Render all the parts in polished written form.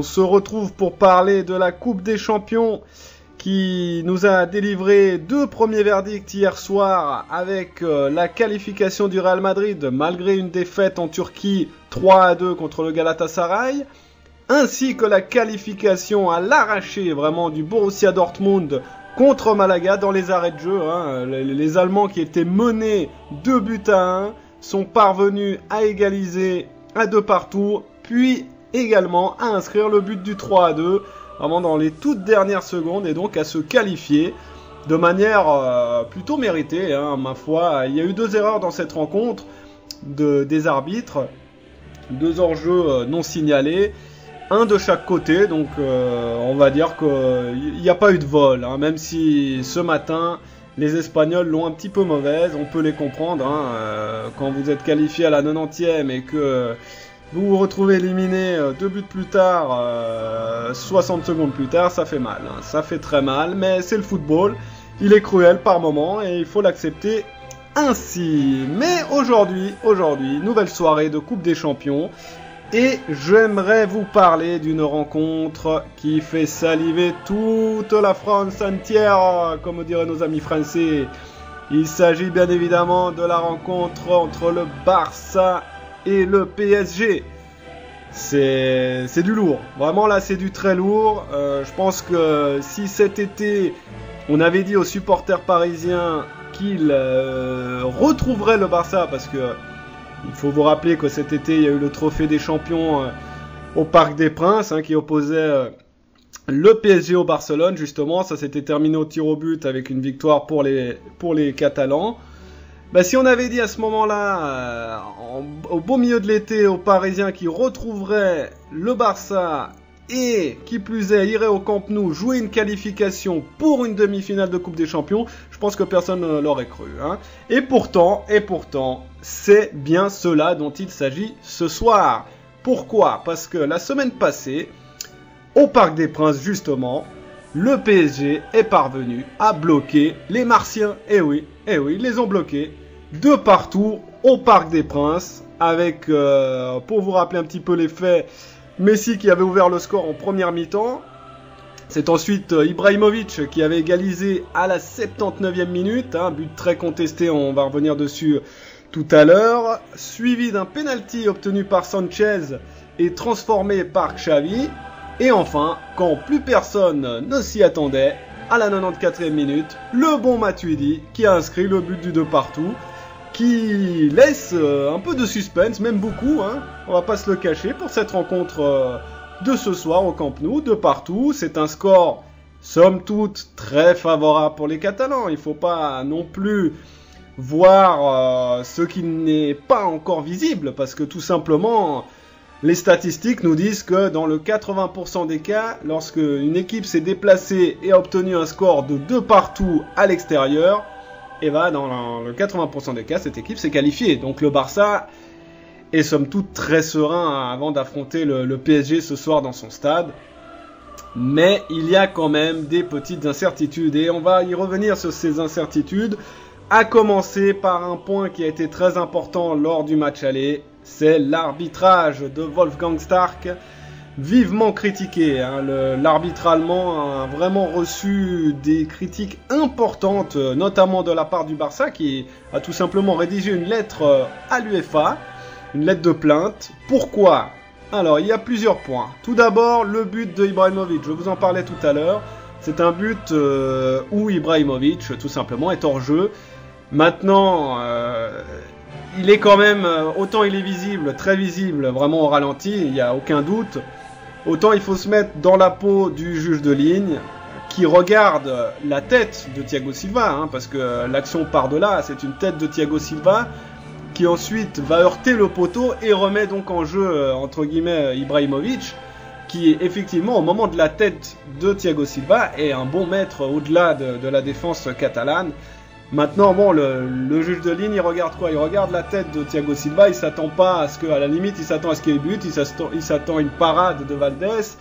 se retrouve pour parler de la Coupe des Champions qui nous a délivré 2 premiers verdicts hier soir avec la qualification du Real Madrid malgré une défaite en Turquie 3-2 contre le Galatasaray, ainsi que la qualification à l'arraché vraiment du Borussia Dortmund contre Malaga dans les arrêts de jeu. Les Allemands qui étaient menés 2-1 sont parvenus à égaliser à 2 partout, puis également à inscrire le but du 3-2 vraiment dans les toutes dernières secondes et donc à se qualifier de manière plutôt méritée, ma foi. Il y a eu 2 erreurs dans cette rencontre des arbitres, 2 hors-jeu non signalés, un de chaque côté, donc on va dire qu'il n'y a pas eu de vol, même si ce matin les Espagnols l'ont un petit peu mauvaise, on peut les comprendre, quand vous êtes qualifié à la 90e et que vous vous retrouvez éliminé 2 buts plus tard, 60 secondes plus tard, ça fait mal, ça fait très mal, mais c'est le football, il est cruel par moments et il faut l'accepter ainsi. Mais aujourd'hui, nouvelle soirée de Coupe des Champions, et j'aimerais vous parler d'une rencontre qui fait saliver toute la France entière, comme diraient nos amis français. Il s'agit bien évidemment de la rencontre entre le Barça et le PSG. C'est du lourd. Vraiment là, c'est du très lourd. Je pense que si cet été, on avait dit aux supporters parisiens qu'ils retrouveraient le Barça, parce que il faut vous rappeler que cet été, il y a eu le trophée des champions au Parc des Princes, qui opposait le PSG au Barcelone, justement. Ça s'était terminé au tir au but avec une victoire pour les Catalans. Si on avait dit à ce moment-là, au beau milieu de l'été, aux Parisiens qui retrouveraient le Barça et qui plus est irait au Camp Nou jouer une qualification pour une demi-finale de Coupe des Champions, je pense que personne ne l'aurait cru. Et pourtant, c'est bien cela dont il s'agit ce soir. Pourquoi ? Parce que la semaine passée, au Parc des Princes justement, le PSG est parvenu à bloquer les Martiens. Eh oui, ils les ont bloqués de partout au Parc des Princes avec, pour vous rappeler un petit peu les faits, Messi qui avait ouvert le score en première mi-temps. C'est ensuite Ibrahimovic qui avait égalisé à la 79e minute, but très contesté, on va revenir dessus tout à l'heure, suivi d'un penalty obtenu par Sanchez et transformé par Xavi. Et enfin, quand plus personne ne s'y attendait, à la 94e minute, le bon Matuidi qui a inscrit le but du 2 partout, qui laisse un peu de suspense, même beaucoup, on va pas se le cacher, pour cette rencontre de ce soir au Camp Nou, 2 partout. C'est un score, somme toute, très favorable pour les Catalans. Il faut pas non plus voir ce qui n'est pas encore visible, parce que tout simplement, les statistiques nous disent que dans le 80% des cas, lorsque une équipe s'est déplacée et a obtenu un score de 2 partout à l'extérieur, et dans le 80% des cas, cette équipe s'est qualifiée. Donc le Barça est somme toute très serein avant d'affronter le PSG ce soir dans son stade. Mais il y a quand même des petites incertitudes et on va y revenir sur ces incertitudes, à commencer par un point qui a été très important lors du match aller, c'est l'arbitrage de Wolfgang Stark, vivement critiqué. L'arbitre allemand a vraiment reçu des critiques importantes, notamment de la part du Barça, qui a tout simplement rédigé une lettre à l'UEFA, une lettre de plainte. Pourquoi ? Alors, il y a plusieurs points. Tout d'abord, le but de Ibrahimovic, je vous en parlais tout à l'heure. C'est un but où Ibrahimovic, tout simplement, est hors jeu. Maintenant, il est quand même, autant il est visible, très visible, vraiment au ralenti, il n'y a aucun doute. Autant il faut se mettre dans la peau du juge de ligne qui regarde la tête de Thiago Silva, parce que l'action part de là, c'est une tête de Thiago Silva qui ensuite va heurter le poteau et remet donc en jeu, entre guillemets, Ibrahimovic, qui effectivement au moment de la tête de Thiago Silva est un bon mètre au-delà de la défense catalane. Maintenant, le juge de ligne, il regarde quoi ? Il regarde la tête de Thiago Silva, il s'attend pas à ce que, à la limite, il s'attend à ce qu'il y ait but, il s'attend à une parade de Valdés,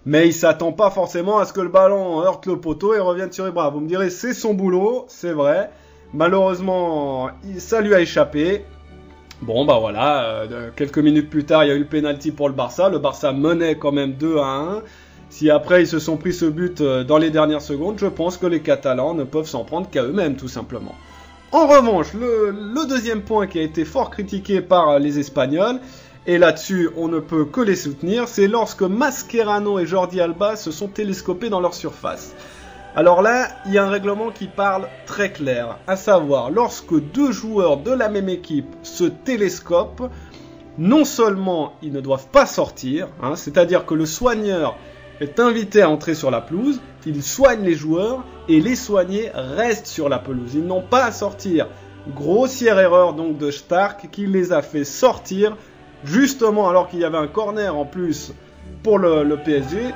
mais il s'attend pas forcément à ce que le ballon heurte le poteau et revienne sur Ibra. Vous me direz, c'est son boulot, c'est vrai. Malheureusement, ça lui a échappé. Bon bah voilà, quelques minutes plus tard il y a eu le penalty pour le Barça menait quand même 2-1. Si après ils se sont pris ce but dans les dernières secondes, je pense que les Catalans ne peuvent s'en prendre qu'à eux-mêmes tout simplement. En revanche, le deuxième point qui a été fort critiqué par les Espagnols, et là-dessus on ne peut que les soutenir, c'est lorsque Mascherano et Jordi Alba se sont télescopés dans leur surface. Alors là, il y a un règlement qui parle très clair, à savoir, lorsque deux joueurs de la même équipe se télescopent, non seulement ils ne doivent pas sortir, c'est-à-dire que le soigneur est invité à entrer sur la pelouse, il soigne les joueurs et les soignés restent sur la pelouse. Ils n'ont pas à sortir. Grossière erreur donc de Stark qui les a fait sortir justement alors qu'il y avait un corner en plus pour le PSG.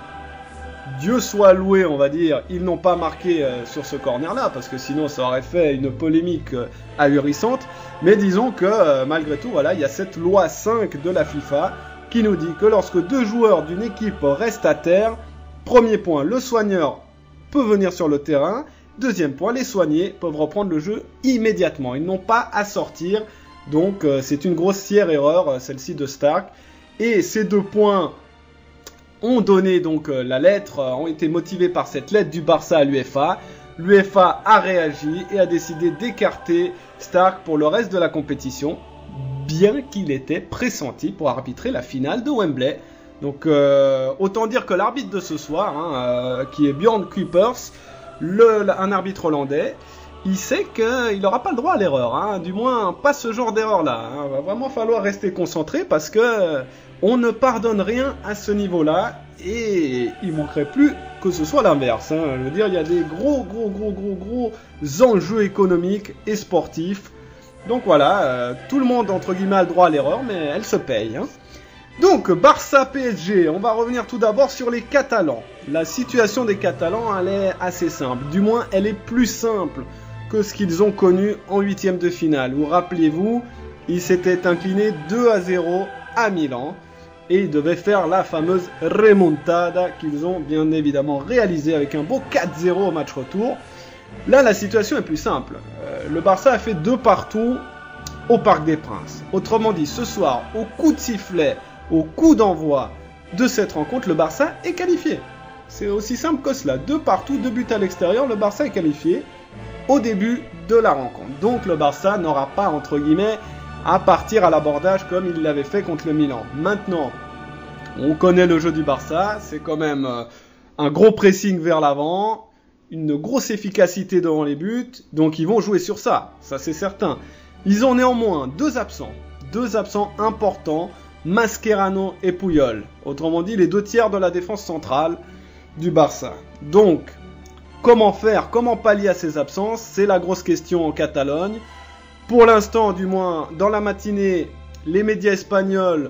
Dieu soit loué, on va dire, ils n'ont pas marqué sur ce corner-là, parce que sinon ça aurait fait une polémique ahurissante. Mais disons que malgré tout, voilà, il y a cette loi 5 de la FIFA qui nous dit que lorsque deux joueurs d'une équipe restent à terre, premier point, le soigneur peut venir sur le terrain. Deuxième point, les soignés peuvent reprendre le jeu immédiatement. Ils n'ont pas à sortir, donc c'est une grossière erreur, celle-ci de Stark. Et ces 2 points ont donné donc la lettre, ont été motivés par cette lettre du Barça à l'UEFA. L'UEFA a réagi et a décidé d'écarter Stark pour le reste de la compétition, bien qu'il était pressenti pour arbitrer la finale de Wembley. Donc autant dire que l'arbitre de ce soir, qui est Björn Kuipers, un arbitre hollandais, il sait qu'il n'aura pas le droit à l'erreur, du moins pas ce genre d'erreur-là. Va vraiment falloir rester concentré parce que on ne pardonne rien à ce niveau-là et il manquerait plus que ce soit l'inverse. Je veux dire, il y a des gros enjeux économiques et sportifs. Donc voilà, tout le monde entre guillemets a le droit à l'erreur, mais elle se paye. Donc Barça PSG, on va revenir tout d'abord sur les Catalans. La situation des Catalans, elle est assez simple. Du moins, elle est plus simple que ce qu'ils ont connu en huitième de finale. Où rappelez-vous, ils s'étaient inclinés 2-0 à Milan. Et ils devaient faire la fameuse remontada qu'ils ont bien évidemment réalisée avec un beau 4-0 au match retour. Là, la situation est plus simple. Le Barça a fait 2 partout au Parc des Princes. Autrement dit, ce soir, au coup de sifflet, au coup d'envoi de cette rencontre, le Barça est qualifié. C'est aussi simple que cela. 2 partout, 2 buts à l'extérieur, le Barça est qualifié au début de la rencontre. Donc le Barça n'aura pas, entre guillemets, à partir à l'abordage comme il l'avait fait contre le Milan. Maintenant, on connaît le jeu du Barça, c'est quand même un gros pressing vers l'avant, une grosse efficacité devant les buts, donc ils vont jouer sur ça c'est certain. Ils ont néanmoins 2 absents importants, Mascherano et Puyol. Autrement dit, les 2 tiers de la défense centrale du Barça. Donc, comment faire, comment pallier à ces absences? C'est la grosse question en Catalogne. Pour l'instant, du moins, dans la matinée, les médias espagnols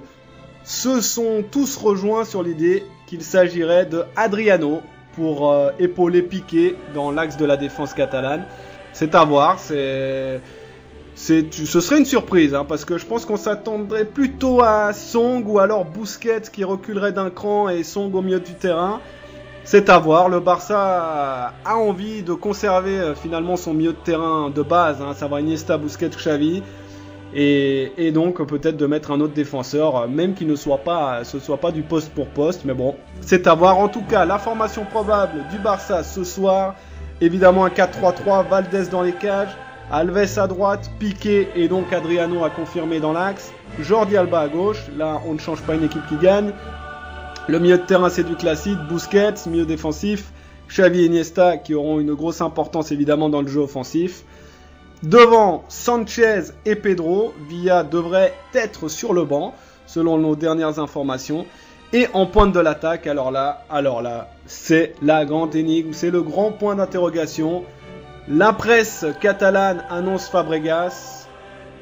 se sont tous rejoints sur l'idée qu'il s'agirait de Adriano pour épauler Piqué dans l'axe de la défense catalane. C'est à voir, ce serait une surprise, parce que je pense qu'on s'attendrait plutôt à Song ou alors Busquets qui reculerait d'un cran et Song au milieu du terrain. C'est à voir, le Barça a envie de conserver finalement son milieu de terrain de base, savoir Iniesta, Busquets, Xavi, et donc peut-être de mettre un autre défenseur, même qu'il ne soit pas du poste pour poste, mais bon, c'est à voir. En tout cas, la formation probable du Barça ce soir, évidemment un 4-3-3, Valdés dans les cages, Alves à droite, Piqué et donc Adriano à confirmer dans l'axe, Jordi Alba à gauche, là on ne change pas une équipe qui gagne. Le milieu de terrain c'est du classique, Busquets, milieu défensif, Xavi et Iniesta qui auront une grosse importance évidemment dans le jeu offensif. Devant Sanchez et Pedro, Villa devrait être sur le banc selon nos dernières informations. Et en pointe de l'attaque, alors là, c'est la grande énigme, c'est le grand point d'interrogation. La presse catalane annonce Fabregas.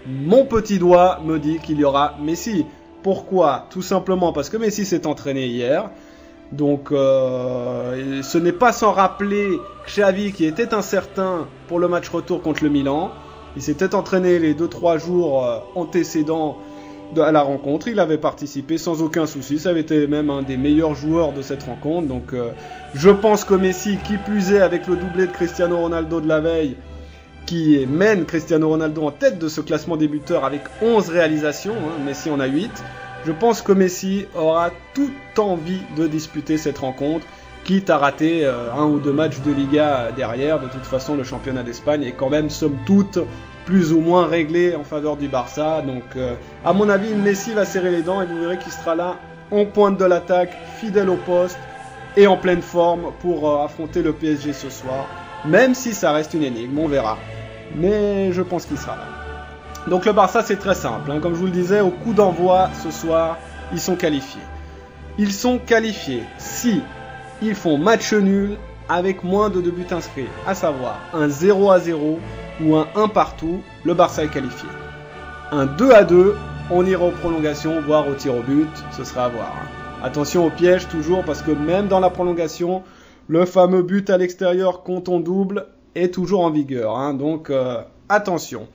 Mon petit doigt me dit qu'il y aura Messi. Pourquoi? Tout simplement parce que Messi s'est entraîné hier. Donc ce n'est pas sans rappeler Xavi qui était incertain pour le match retour contre le Milan. Il s'était entraîné les 2-3 jours antécédents à la rencontre. Il avait participé sans aucun souci. Ça avait été même un des meilleurs joueurs de cette rencontre. Donc je pense que Messi, qui plus est avec le doublé de Cristiano Ronaldo de la veille, qui mène Cristiano Ronaldo en tête de ce classement des buteurs avec 11 réalisations, hein, Messi en a 8. Je pense que Messi aura toute envie de disputer cette rencontre, quitte à rater un ou deux matchs de Liga derrière. De toute façon, le championnat d'Espagne est quand même, somme toute, plus ou moins réglé en faveur du Barça. Donc, à mon avis, Messi va serrer les dents et vous verrez qu'il sera là en pointe de l'attaque, fidèle au poste et en pleine forme pour affronter le PSG ce soir. Même si ça reste une énigme, on verra. Mais je pense qu'il sera là. Donc le Barça, c'est très simple, hein. Comme je vous le disais, au coup d'envoi ce soir, ils sont qualifiés. Ils sont qualifiés si ils font match nul avec moins de 2 buts inscrits, à savoir un 0-0 ou un 1 partout, le Barça est qualifié. Un 2-2, on ira aux prolongations, voire au tir au but, ce sera à voir, hein. Attention au piège toujours, parce que même dans la prolongation, le fameux but à l'extérieur compte en double est toujours en vigueur, hein. Donc attention.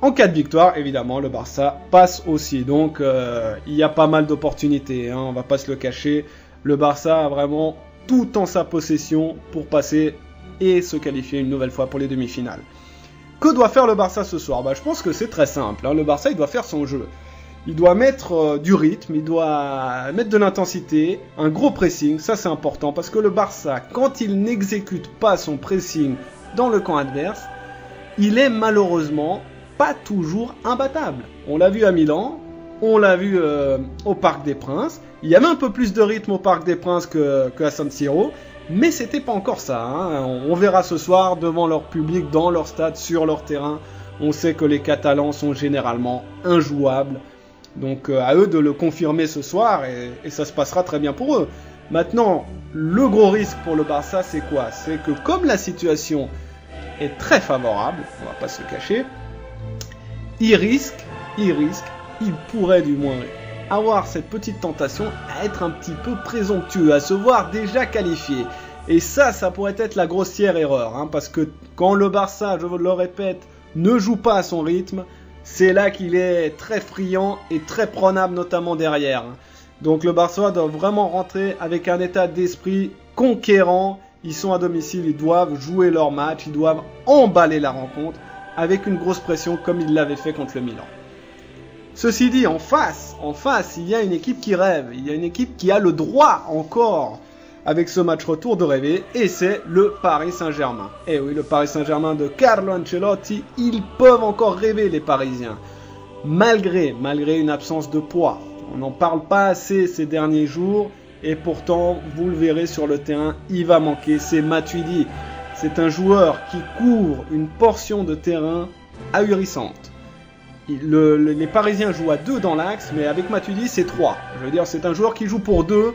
En cas de victoire, évidemment, le Barça passe aussi. Donc, il y a pas mal d'opportunités, hein, on va pas se le cacher. Le Barça a vraiment tout en sa possession pour passer et se qualifier une nouvelle fois pour les demi-finales. Que doit faire le Barça ce soir ? Je pense que c'est très simple, hein. Le Barça, il doit faire son jeu. Il doit mettre du rythme, il doit mettre de l'intensité, un gros pressing, ça c'est important. Parce que le Barça, quand il n'exécute pas son pressing dans le camp adverse, il est malheureusement pas toujours imbattable. On l'a vu à Milan, on l'a vu au Parc des Princes. Il y avait un peu plus de rythme au Parc des Princes qu'à San Siro, mais c'était pas encore ça, hein. On verra ce soir devant leur public, dans leur stade, sur leur terrain. On sait que les Catalans sont généralement injouables. Donc à eux de le confirmer ce soir et ça se passera très bien pour eux. Maintenant, le gros risque pour le Barça, c'est quoi ? C'est que comme la situation est très favorable, on va pas se le cacher, il pourrait du moins avoir cette petite tentation à être un petit peu présomptueux, à se voir déjà qualifié. Et ça pourrait être la grossière erreur, hein, parce que quand le Barça, je le répète, ne joue pas à son rythme, c'est là qu'il est très friand et très prenable, notamment derrière. Donc le Barça doit vraiment rentrer avec un état d'esprit conquérant. Ils sont à domicile, ils doivent jouer leur match, ils doivent emballer la rencontre avec une grosse pression comme ils l'avaient fait contre le Milan. Ceci dit, en face, il y a une équipe qui rêve, il y a une équipe qui a le droit encore, avec ce match retour, de rêver, et c'est le Paris Saint-Germain. Et oui, le Paris Saint-Germain de Carlo Ancelotti, ils peuvent encore rêver, les Parisiens, malgré une absence de poids. On n'en parle pas assez ces derniers jours, et pourtant, vous le verrez sur le terrain, il va manquer, c'est Matuidi. C'est un joueur qui couvre une portion de terrain ahurissante. Les Parisiens jouent à 2 dans l'axe, mais avec Matuidi, c'est 3. Je veux dire, c'est un joueur qui joue pour 2.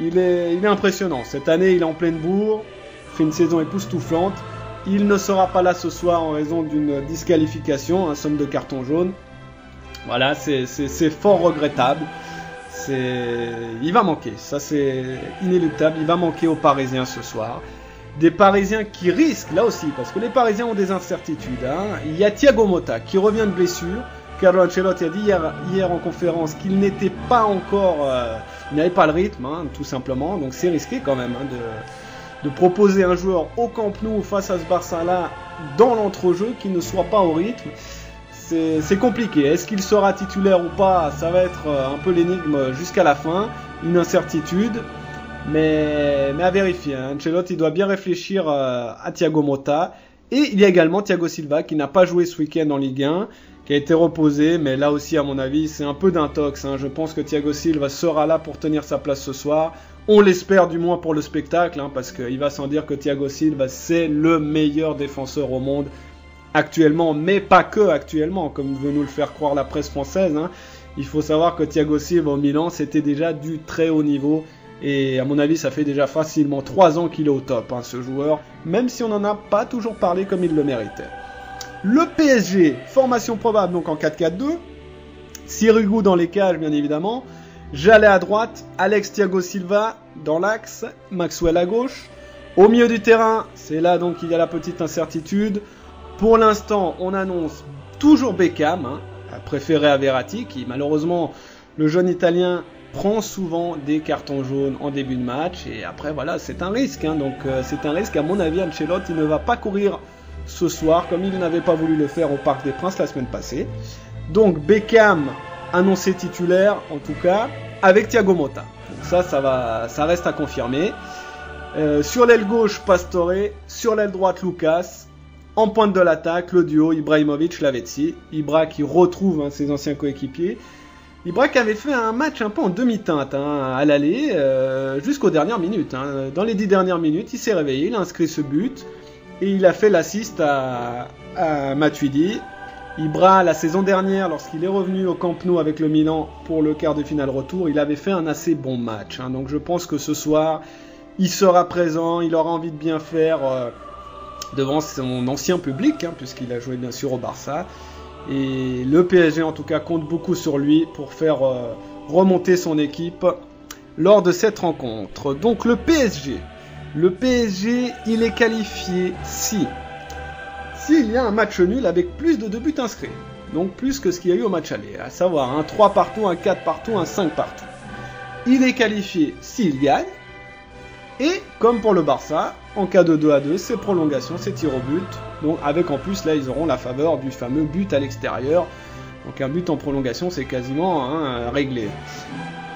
Il est impressionnant. Cette année, il est en pleine bourre. Fait une saison époustouflante. Il ne sera pas là ce soir en raison d'une disqualification, un somme de carton jaune. Voilà, c'est fort regrettable. Il va manquer. Ça, c'est inéluctable. Il va manquer aux Parisiens ce soir. Des Parisiens qui risquent, là aussi, parce que les Parisiens ont des incertitudes, hein. Il y a Thiago Motta qui revient de blessure. Carlo Ancelotti a dit hier en conférence qu'il n'était pas encore... il n'avait pas le rythme, hein, tout simplement. Donc c'est risqué quand même, hein, de proposer un joueur au Camp Nou face à ce Barça-là dans l'entrejeu qui ne soit pas au rythme. C'est compliqué. Est-ce qu'il sera titulaire ou pas ? Ça va être un peu l'énigme jusqu'à la fin. Une incertitude. Mais à vérifier, hein. Ancelotti doit bien réfléchir à Thiago Motta. Et il y a également Thiago Silva qui n'a pas joué ce week-end en Ligue 1, qui a été reposé. Mais là aussi, à mon avis, c'est un peu d'intox, hein. Je pense que Thiago Silva sera là pour tenir sa place ce soir. On l'espère du moins pour le spectacle, hein, parce qu'il va sans dire que Thiago Silva, c'est le meilleur défenseur au monde actuellement. Mais pas que actuellement, comme veut nous le faire croire la presse française, hein. Il faut savoir que Thiago Silva au Milan, c'était déjà du très haut niveau. Et à mon avis, ça fait déjà facilement 3 ans qu'il est au top, hein, ce joueur, même si on n'en a pas toujours parlé comme il le méritait. Le PSG, formation probable donc en 4-4-2, Sirigu dans les cages bien évidemment, Jallet à droite, Alex Thiago Silva dans l'axe, Maxwell à gauche. Au milieu du terrain, c'est là donc il y a la petite incertitude. Pour l'instant, on annonce toujours Beckham, hein, préféré à Verratti, qui malheureusement, le jeune Italien prend souvent des cartons jaunes en début de match et après voilà, c'est un risque, hein. Donc c'est un risque, à mon avis, Ancelotti ne va pas courir ce soir, comme il n'avait pas voulu le faire au Parc des Princes la semaine passée. Donc Beckham annoncé titulaire, en tout cas, avec Thiago Motta. Donc ça reste à confirmer. Sur l'aile gauche, Pastore. Sur l'aile droite, Lucas. En pointe de l'attaque, le duo Ibrahimovic-Lavezzi. Ibra qui retrouve ses anciens coéquipiers. Ibra qui avait fait un match un peu en demi-teinte à l'aller jusqu'aux dernières minutes. Dans les 10 dernières minutes, il s'est réveillé, il a inscrit ce but et il a fait l'assist à Matuidi. Ibra, la saison dernière, lorsqu'il est revenu au Camp Nou avec le Milan pour le quart de finale retour, il avait fait un assez bon match. Donc je pense que ce soir, il sera présent, il aura envie de bien faire devant son ancien public, puisqu'il a joué bien sûr au Barça. Et le PSG en tout cas compte beaucoup sur lui pour faire remonter son équipe lors de cette rencontre. Donc le PSG, il est qualifié s'il y a un match nul avec plus de 2 buts inscrits. Donc plus que ce qu'il y a eu au match aller, à savoir un 3 partout, un 4 partout, un 5 partout. Il est qualifié s'il gagne. Et comme pour le Barça, en cas de 2-2, c'est prolongation, c'est tir au but. Donc avec en plus là ils auront la faveur du fameux but à l'extérieur. Donc un but en prolongation c'est quasiment réglé.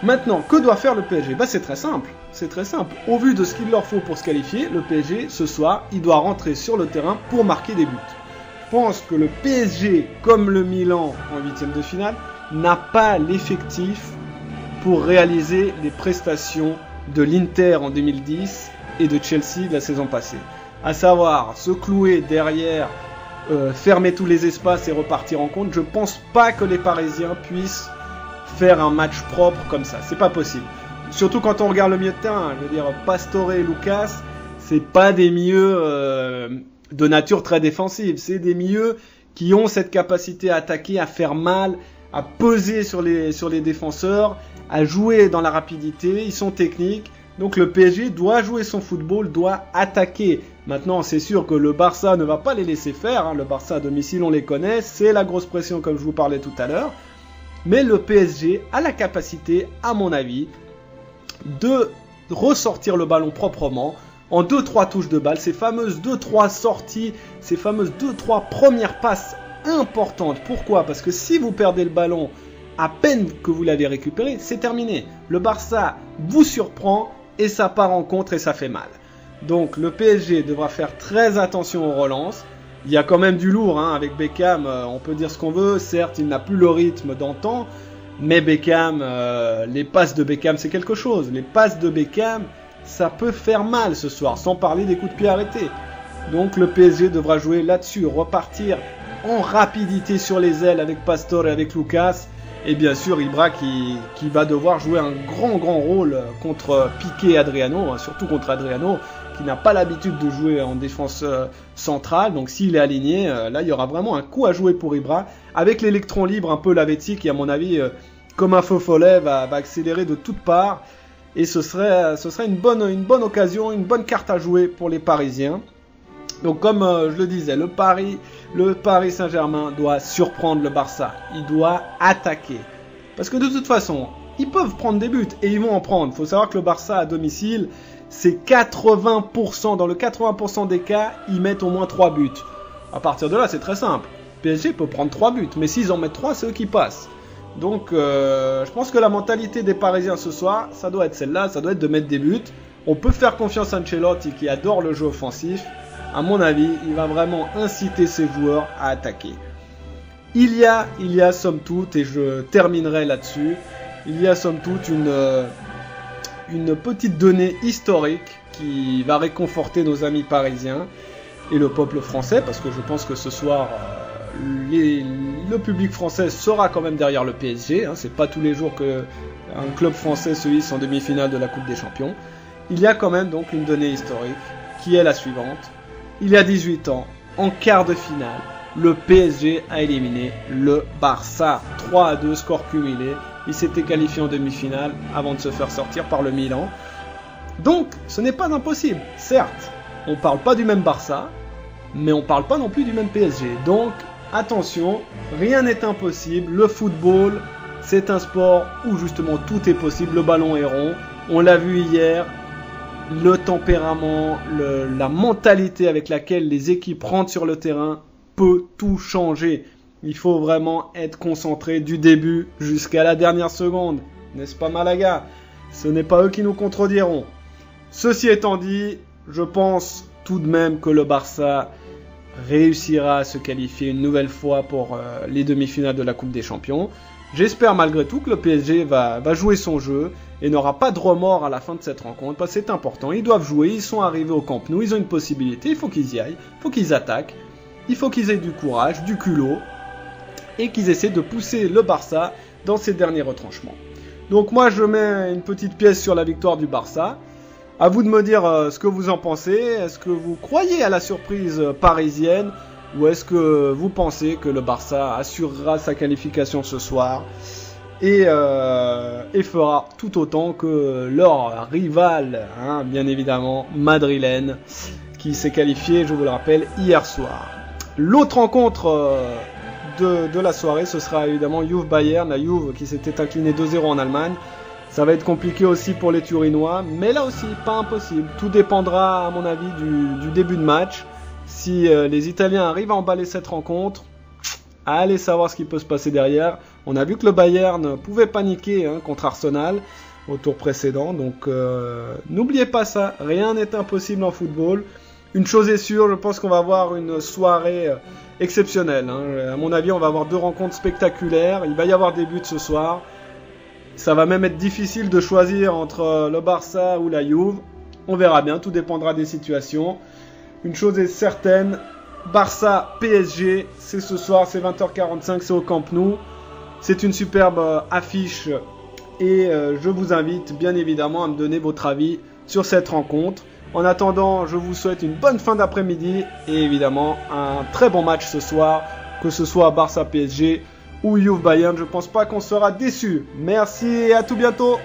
Maintenant, que doit faire le PSG ? C'est très simple. C'est très simple. Au vu de ce qu'il leur faut pour se qualifier, le PSG ce soir, il doit rentrer sur le terrain pour marquer des buts. Je pense que le PSG, comme le Milan en 8e de finale, n'a pas l'effectif pour réaliser les prestations de l'Inter en 2010 et de Chelsea la saison passée. À savoir, se clouer derrière, fermer tous les espaces et repartir en contre. Je pense pas que les Parisiens puissent faire un match propre comme ça. C'est pas possible. Surtout quand on regarde le milieu de terrain. Je veux dire, Pastore et Lucas, c'est pas des milieux de nature très défensive. C'est des milieux qui ont cette capacité à attaquer, à faire mal, à peser sur les défenseurs, à jouer dans la rapidité. Ils sont techniques. Donc le PSG doit jouer son football, doit attaquer. Maintenant, c'est sûr que le Barça ne va pas les laisser faire. Le Barça à domicile, on les connaît. C'est la grosse pression comme je vous parlais tout à l'heure. Mais le PSG a la capacité, à mon avis, de ressortir le ballon proprement en 2-3 touches de balle. Ces fameuses 2-3 sorties, ces fameuses 2-3 premières passes importantes. Pourquoi ? Parce que si vous perdez le ballon à peine que vous l'avez récupéré, c'est terminé. Le Barça vous surprend et ça part en contre et ça fait mal. Donc le PSG devra faire très attention aux relances. Il y a quand même du lourd avec Beckham, on peut dire ce qu'on veut. Certes, il n'a plus le rythme d'antan, mais Beckham, les passes de Beckham, c'est quelque chose. Les passes de Beckham, ça peut faire mal ce soir, sans parler des coups de pied arrêtés. Donc le PSG devra jouer là-dessus, repartir en rapidité sur les ailes avec Pastore et avec Lucas. Et bien sûr, Ibra qui va devoir jouer un grand rôle contre Piqué et Adriano, surtout contre Adriano, qui n'a pas l'habitude de jouer en défense centrale. Donc s'il est aligné, là il y aura vraiment un coup à jouer pour Ibra. Avec l'électron libre, un peu Lavezzi qui à mon avis, comme un feu follet, va accélérer de toutes parts. Et ce serait une bonne occasion, une bonne carte à jouer pour les Parisiens. Donc comme je le disais, le Paris Saint-Germain doit surprendre le Barça. Il doit attaquer. Parce que de toute façon, ils peuvent prendre des buts et ils vont en prendre. Il faut savoir que le Barça à domicile, c'est 80%. Dans le 80% des cas, ils mettent au moins 3 buts. À partir de là, c'est très simple. PSG peut prendre 3 buts. Mais s'ils en mettent 3, c'est eux qui passent. Donc je pense que la mentalité des Parisiens ce soir, ça doit être celle-là. Ça doit être de mettre des buts. On peut faire confiance à Ancelotti qui adore le jeu offensif. À mon avis, il va vraiment inciter ses joueurs à attaquer. Il y a somme toute, et je terminerai là-dessus, il y a somme toute une petite donnée historique qui va réconforter nos amis parisiens et le peuple français, parce que je pense que ce soir, le public français sera quand même derrière le PSG. C'est pas tous les jours qu'un club français se hisse en demi-finale de la Coupe des Champions. Il y a quand même donc une donnée historique qui est la suivante. Il y a 18 ans, en quart de finale, le PSG a éliminé le Barça. 3-2, score cumulé. Il s'était qualifié en demi-finale avant de se faire sortir par le Milan. Donc, ce n'est pas impossible. Certes, on ne parle pas du même Barça, mais on ne parle pas non plus du même PSG. Donc, attention, rien n'est impossible. Le football, c'est un sport où justement tout est possible. Le ballon est rond. On l'a vu hier. le tempérament, la mentalité avec laquelle les équipes rentrent sur le terrain peut tout changer. Il faut vraiment être concentré du début jusqu'à la dernière seconde. N'est-ce pas, Malaga? Ce n'est pas eux qui nous contrediront. Ceci étant dit, je pense tout de même que le Barça réussira à se qualifier une nouvelle fois pour les demi-finales de la Coupe des Champions. J'espère malgré tout que le PSG va jouer son jeu et n'aura pas de remords à la fin de cette rencontre, parce que c'est important. Ils doivent jouer, ils sont arrivés au Camp Nou, ils ont une possibilité, il faut qu'ils y aillent, il faut qu'ils attaquent, il faut qu'ils aient du courage, du culot, et qu'ils essaient de pousser le Barça dans ses derniers retranchements. Donc moi je mets une petite pièce sur la victoire du Barça. À vous de me dire ce que vous en pensez. Est-ce que vous croyez à la surprise parisienne ou est-ce que vous pensez que le Barça assurera sa qualification ce soir et fera tout autant que leur rival, bien évidemment, madrilène, qui s'est qualifié, je vous le rappelle, hier soir. L'autre rencontre de la soirée, ce sera évidemment Juve-Bayern, la Juve qui s'était inclinée 2-0 en Allemagne. Ça va être compliqué aussi pour les Turinois, mais là aussi, pas impossible. Tout dépendra, à mon avis, du début de match. Si les Italiens arrivent à emballer cette rencontre, allez savoir ce qui peut se passer derrière. On a vu que le Bayern pouvait paniquer contre Arsenal au tour précédent, donc n'oubliez pas ça, rien n'est impossible en football. Une chose est sûre, je pense qu'on va avoir une soirée exceptionnelle. À mon avis, on va avoir 2 rencontres spectaculaires. Il va y avoir des buts ce soir. Ça va même être difficile de choisir entre le Barça ou la Juve. On verra bien, tout dépendra des situations. Une chose est certaine, Barça-PSG, c'est ce soir, c'est 20h45, c'est au Camp Nou. C'est une superbe affiche et je vous invite bien évidemment à me donner votre avis sur cette rencontre. En attendant, je vous souhaite une bonne fin d'après-midi et évidemment un très bon match ce soir, que ce soit Barça-PSG ou Juve-Bayern. Je pense pas qu'on sera déçus. Merci et à tout bientôt.